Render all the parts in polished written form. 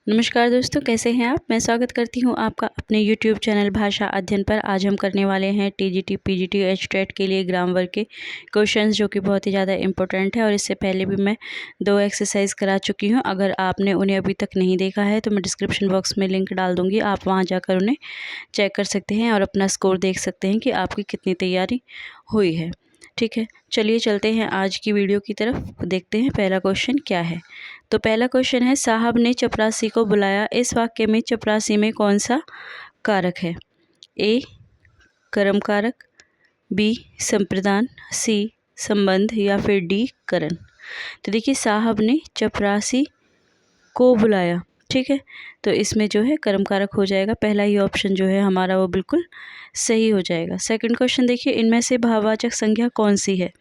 नमस्कार दोस्तों, कैसे हैं आप। मैं स्वागत करती हूं आपका अपने YouTube चैनल भाषा अध्ययन पर। आज हम करने वाले हैं TGT PGT HTET के लिए ग्रामर के क्वेश्चंस, जो कि बहुत ही ज़्यादा इंपॉर्टेंट है। और इससे पहले भी मैं 2 एक्सरसाइज करा चुकी हूं। अगर आपने उन्हें अभी तक नहीं देखा है तो मैं डिस्क्रिप्शन बॉक्स में लिंक डाल दूँगी, आप वहाँ जाकर उन्हें चेक कर सकते हैं और अपना स्कोर देख सकते हैं कि आपकी कितनी तैयारी हुई है। ठीक है, चलिए चलते हैं आज की वीडियो की तरफ। देखते हैं पहला क्वेश्चन क्या है। तो पहला क्वेश्चन है, साहब ने चपरासी को बुलाया। इस वाक्य में चपरासी में कौन सा कारक है? ए कर्म कारक, बी संप्रदान, सी संबंध या फिर डी करण। तो देखिए, साहब ने चपरासी को बुलाया, ठीक है, तो इसमें जो है कर्म कारक हो जाएगा। पहला ही ऑप्शन जो है हमारा वो बिल्कुल सही हो जाएगा। सेकंड क्वेश्चन देखिए, इनमें से भाववाचक संज्ञा कौन सी है?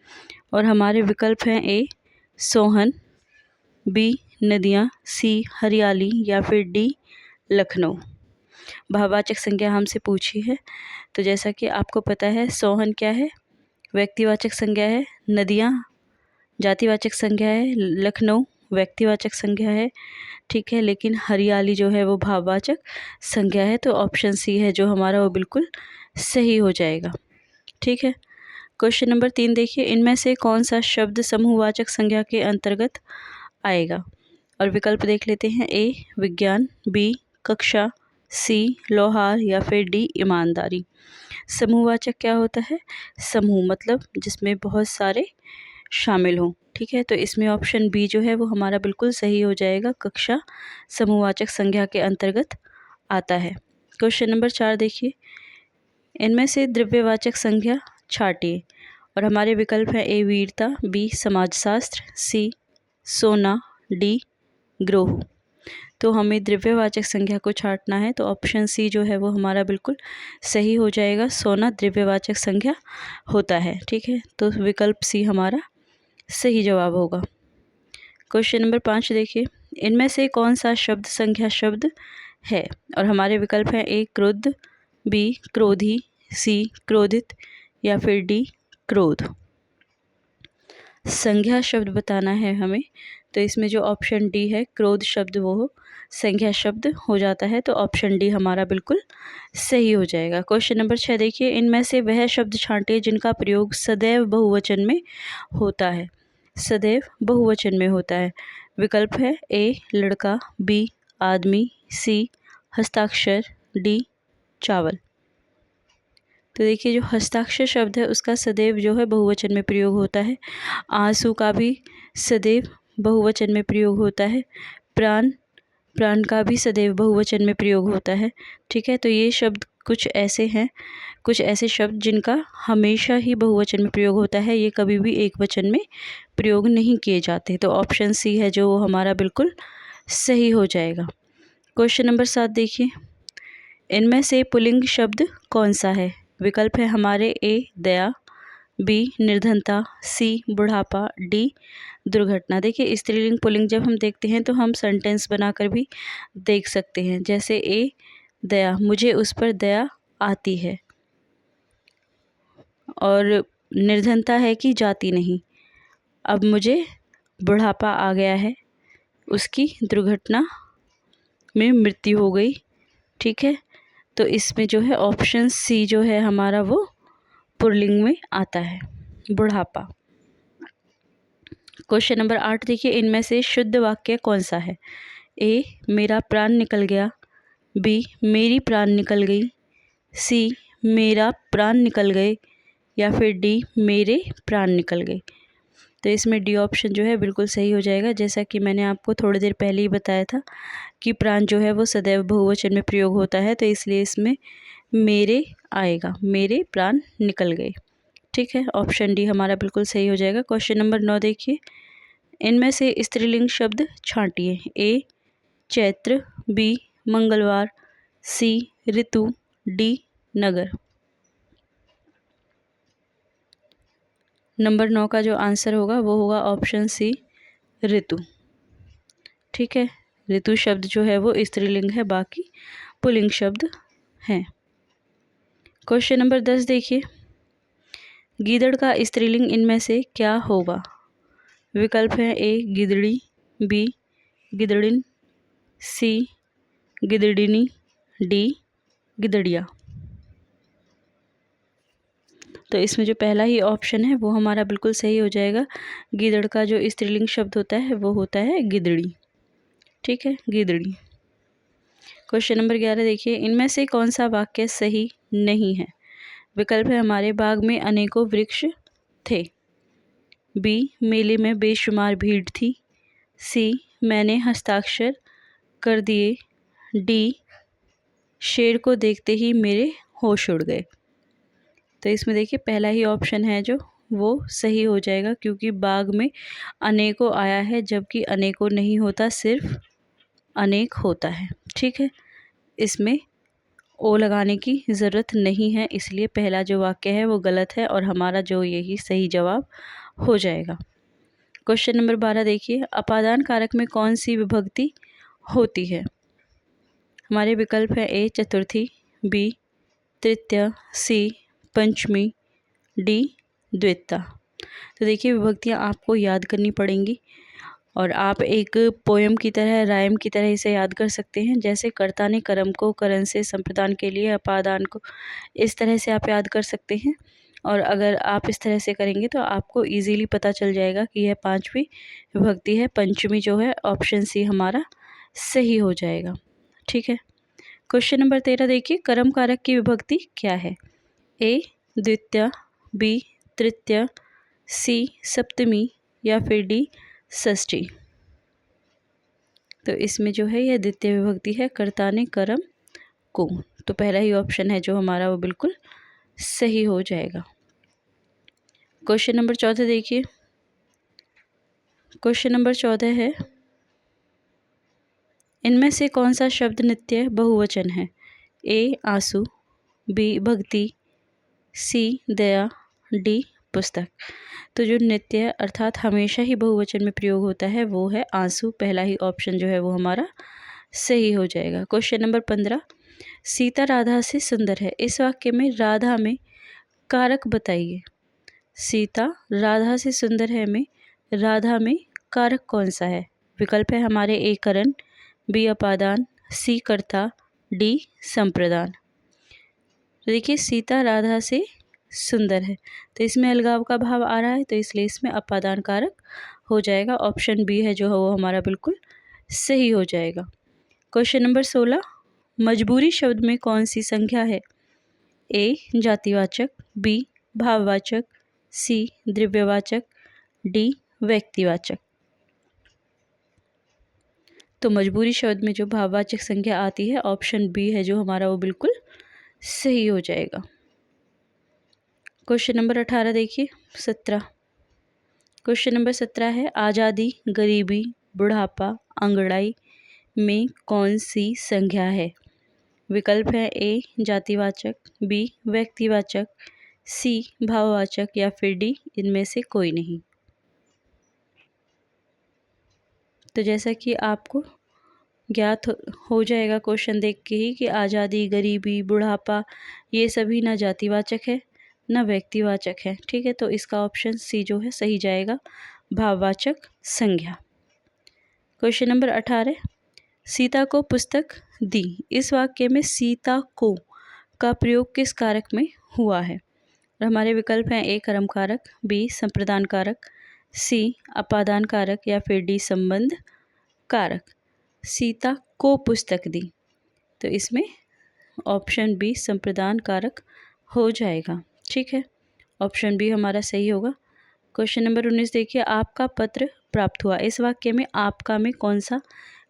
और हमारे विकल्प हैं ए सोहन, बी नदियाँ, सी हरियाली या फिर डी लखनऊ। भाववाचक संज्ञा हमसे पूछी है, तो जैसा कि आपको पता है, सोहन क्या है? व्यक्तिवाचक संज्ञा है। नदियाँ जातिवाचक संज्ञा है। लखनऊ व्यक्तिवाचक संज्ञा है, ठीक है, लेकिन हरियाली जो है वो भाववाचक संज्ञा है। तो ऑप्शन सी है जो हमारा वो बिल्कुल सही हो जाएगा। ठीक है, क्वेश्चन नंबर 3 देखिए, इनमें से कौन सा शब्द समूहवाचक संज्ञा के अंतर्गत आएगा? और विकल्प देख लेते हैं। ए विज्ञान, बी कक्षा, सी लोहार या फिर डी ईमानदारी। समूहवाचक क्या होता है? समूह मतलब जिसमें बहुत सारे शामिल हों, ठीक है, तो इसमें ऑप्शन बी जो है वो हमारा बिल्कुल सही हो जाएगा। कक्षा समूहवाचक संज्ञा के अंतर्गत आता है। क्वेश्चन नंबर 4 देखिए, इनमें से द्रव्यवाचक संज्ञा छाटिए। और हमारे विकल्प हैं ए वीरता, बी समाजशास्त्र, सी सोना, डी ग्रोह। तो हमें द्रव्यवाचक संज्ञा को छांटना है, तो ऑप्शन सी जो है वो हमारा बिल्कुल सही हो जाएगा। सोना द्रव्यवाचक संज्ञा होता है, ठीक है, तो विकल्प सी हमारा सही जवाब होगा। क्वेश्चन नंबर 5 देखिए, इनमें से कौन सा शब्द संज्ञा शब्द है? और हमारे विकल्प हैं ए क्रुद्ध, बी क्रोधी, सी क्रोधित या फिर डी क्रोध। संज्ञा शब्द बताना है हमें, तो इसमें जो ऑप्शन डी है क्रोध शब्द वो संज्ञा शब्द हो जाता है, तो ऑप्शन डी हमारा बिल्कुल सही हो जाएगा। क्वेश्चन नंबर 6 देखिए, इनमें से वह शब्द छांटे जिनका प्रयोग सदैव बहुवचन में होता है। सदैव बहुवचन में होता है। विकल्प है ए लड़का, बी आदमी, सी हस्ताक्षर, डी चावल। तो देखिए, जो हस्ताक्षर शब्द है उसका सदैव जो है बहुवचन में प्रयोग होता है। आंसू का भी सदैव बहुवचन में प्रयोग होता है। प्राण प्राण का भी सदैव बहुवचन में प्रयोग होता है, ठीक है, तो ये शब्द कुछ ऐसे शब्द जिनका हमेशा ही बहुवचन में प्रयोग होता है, ये कभी भी एक वचन में प्रयोग नहीं किए जाते। तो ऑप्शन सी है जो हमारा बिल्कुल सही हो जाएगा। क्वेश्चन नंबर 7 देखिए, इनमें से पुल्लिंग शब्द कौन सा है? विकल्प है हमारे ए दया, बी निर्धनता, सी बुढ़ापा, डी दुर्घटना। देखिए, स्त्रीलिंग पुल्लिंग जब हम देखते हैं तो हम सेंटेंस बनाकर भी देख सकते हैं। जैसे ए दया, मुझे उस पर दया आती है। और निर्धनता है कि जाती नहीं। अब मुझे बुढ़ापा आ गया है, उसकी दुर्घटना में मृत्यु हो गई, ठीक है, तो इसमें जो है ऑप्शन सी जो है हमारा वो पुल्लिंग में आता है, बुढ़ापा। क्वेश्चन नंबर 8 देखिए, इनमें से शुद्ध वाक्य कौन सा है? ए मेरा प्राण निकल गया, बी मेरी प्राण निकल गई, सी मेरा प्राण निकल गए या फिर डी मेरे प्राण निकल गए। तो इसमें डी ऑप्शन जो है बिल्कुल सही हो जाएगा। जैसा कि मैंने आपको थोड़ी देर पहले ही बताया था कि प्राण जो है वो सदैव बहुवचन में प्रयोग होता है, तो इसलिए इसमें मेरे आएगा, मेरे प्राण निकल गए, ठीक है, ऑप्शन डी हमारा बिल्कुल सही हो जाएगा। क्वेश्चन नंबर 9 देखिए, इनमें से स्त्रीलिंग शब्द छांटिए। ए चैत्र, बी मंगलवार, सी ऋतु, डी नगर। नंबर 9 का जो आंसर होगा वो होगा ऑप्शन सी ऋतु, ठीक है, ऋतु शब्द जो है वो स्त्रीलिंग है, बाकी पुल्लिंग शब्द हैं। क्वेश्चन नंबर 10 देखिए, गीदड़ का स्त्रीलिंग इनमें से क्या होगा? विकल्प है ए गिदड़ी, बी गिदड़िन, सी गिदड़िनी, डी गिदड़िया। तो इसमें जो पहला ही ऑप्शन है वो हमारा बिल्कुल सही हो जाएगा। गीदड़ का जो स्त्रीलिंग शब्द होता है वो होता है गिदड़ी। ठीक है, गिदड़ी। क्वेश्चन नंबर 11 देखिए, इनमें से कौन सा वाक्य सही नहीं है? विकल्प है हमारे, बाग में अनेकों वृक्ष थे। बी, मेले में बेशुमार भीड़ थी। सी, मैंने हस्ताक्षर कर दिए। डी, शेर को देखते ही मेरे होश उड़ गए। तो इसमें देखिए पहला ही ऑप्शन है जो वो सही हो जाएगा, क्योंकि बाग में अनेकों आया है, जबकि अनेकों नहीं होता, सिर्फ अनेक होता है। ठीक है, इसमें ओ लगाने की ज़रूरत नहीं है, इसलिए पहला जो वाक्य है वो गलत है और हमारा जो यही सही जवाब हो जाएगा। क्वेश्चन नंबर 12 देखिए, अपादान कारक में कौन सी विभक्ति होती है? हमारे विकल्प है ए चतुर्थी, बी तृतीय, सी पंचमी, डी द्वितीय। तो देखिए विभक्तियाँ आपको याद करनी पड़ेंगी और आप एक पोएम की तरह, राइम की तरह इसे याद कर सकते हैं। जैसे कर्ता ने कर्म को, करण से संप्रदान के लिए, अपादान को, इस तरह से आप याद कर सकते हैं। और अगर आप इस तरह से करेंगे तो आपको इजीली पता चल जाएगा कि यह पांचवी विभक्ति है। पंचमी जो है ऑप्शन सी हमारा सही हो जाएगा। ठीक है, क्वेश्चन नंबर 13 देखिए, कर्म कारक की विभक्ति क्या है? ए द्वितीय, बी तृतीय, सी सप्तमी या फिर डी षष्ठी। तो इसमें जो है यह द्वितीय विभक्ति है, कर्ता ने कर्म को। तो पहला ही ऑप्शन है जो हमारा वो बिल्कुल सही हो जाएगा। क्वेश्चन नंबर 14 देखिए, क्वेश्चन नंबर 14 है, इनमें से कौन सा शब्द नित्य बहुवचन है? ए आंसू, बी भक्ति, सी दया, डी पुस्तक। तो जो नित्य अर्थात हमेशा ही बहुवचन में प्रयोग होता है वो है आंसू। पहला ही ऑप्शन जो है वो हमारा सही हो जाएगा। क्वेश्चन नंबर 15, सीता राधा से सुंदर है, इस वाक्य में राधा में कारक बताइए। सीता राधा से सुंदर है में राधा में कारक कौन सा है? विकल्प है हमारे ए करण, बी अपादान, सी कर्ता, डी संप्रदान। तो देखिए सीता राधा से सुंदर है, तो इसमें अलगाव का भाव आ रहा है, तो इसलिए इसमें अपादान कारक हो जाएगा। ऑप्शन बी है जो है वो हमारा बिल्कुल सही हो जाएगा। क्वेश्चन नंबर 16, मजबूरी शब्द में कौन सी संख्या है? ए जातिवाचक, बी भाववाचक, सी द्रव्यवाचक, डी व्यक्तिवाचक। तो मजबूरी शब्द में जो भाववाचक संख्या आती है ऑप्शन बी है जो हमारा वो बिल्कुल सही हो जाएगा। क्वेश्चन नंबर 18 देखिए, 17। क्वेश्चन नंबर 17 है, आज़ादी, गरीबी, बुढ़ापा, अंगड़ाई में कौन सी संज्ञा है? विकल्प है ए जातिवाचक, बी व्यक्तिवाचक, सी भाववाचक या फिर डी इनमें से कोई नहीं। तो जैसा कि आपको ज्ञात हो जाएगा क्वेश्चन देख के ही कि आज़ादी, गरीबी, बुढ़ापा ये सभी ना जातिवाचक है ना व्यक्तिवाचक है। ठीक है, तो इसका ऑप्शन सी जो है सही जाएगा, भाववाचक संज्ञा। क्वेश्चन नंबर 18, सीता को पुस्तक दी, इस वाक्य में सीता को का प्रयोग किस कारक में हुआ है? और हमारे विकल्प हैं ए कर्म कारक, बी संप्रदान कारक, सी अपादान कारक या फिर डी संबंध कारक। सीता को पुस्तक दी, तो इसमें ऑप्शन बी संप्रदान कारक हो जाएगा। ठीक है, ऑप्शन बी हमारा सही होगा। क्वेश्चन नंबर 19 देखिए, आपका पत्र प्राप्त हुआ, इस वाक्य में आपका में कौन सा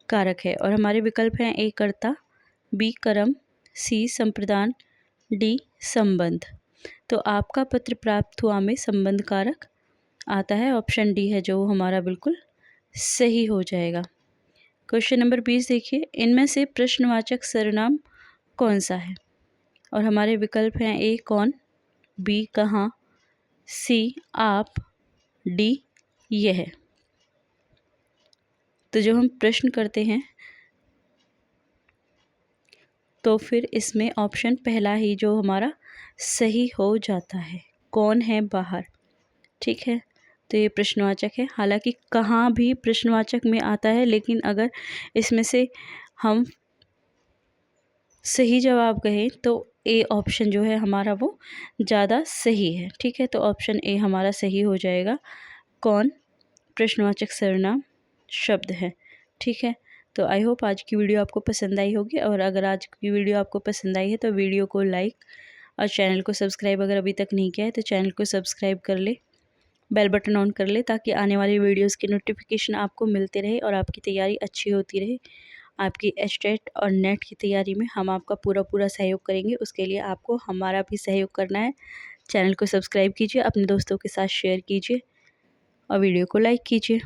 कारक है? और हमारे विकल्प हैं ए कर्ता, बी कर्म, सी संप्रदान, डी संबंध। तो आपका पत्र प्राप्त हुआ में संबंध कारक आता है, ऑप्शन डी है जो हमारा बिल्कुल सही हो जाएगा। क्वेश्चन नंबर 20 देखिए, इनमें से प्रश्नवाचक सर्वनाम कौन सा है? और हमारे विकल्प हैं ए कौन, बी कहाँ, सी आप, डी यह। तो जो हम प्रश्न करते हैं तो फिर इसमें ऑप्शन पहला ही जो हमारा सही हो जाता है, कौन है बाहर। ठीक है, तो ये प्रश्नवाचक है। हालांकि कहाँ भी प्रश्नवाचक में आता है, लेकिन अगर इसमें से हम सही जवाब कहें तो ए ऑप्शन जो है हमारा वो ज़्यादा सही है। ठीक है, तो ऑप्शन ए हमारा सही हो जाएगा। कौन प्रश्नवाचक सर्वनाम शब्द है। ठीक है, तो आई होप आज की वीडियो आपको पसंद आई होगी, और अगर आज की वीडियो आपको पसंद आई है तो वीडियो को लाइक और चैनल को सब्सक्राइब अगर अभी तक नहीं किया है तो चैनल को सब्सक्राइब कर ले, बेल बटन ऑन कर ले, ताकि आने वाली वीडियोस की नोटिफिकेशन आपको मिलते रहे और आपकी तैयारी अच्छी होती रहे। आपकी एचटेट और नेट की तैयारी में हम आपका पूरा सहयोग करेंगे। उसके लिए आपको हमारा भी सहयोग करना है। चैनल को सब्सक्राइब कीजिए, अपने दोस्तों के साथ शेयर कीजिए और वीडियो को लाइक कीजिए।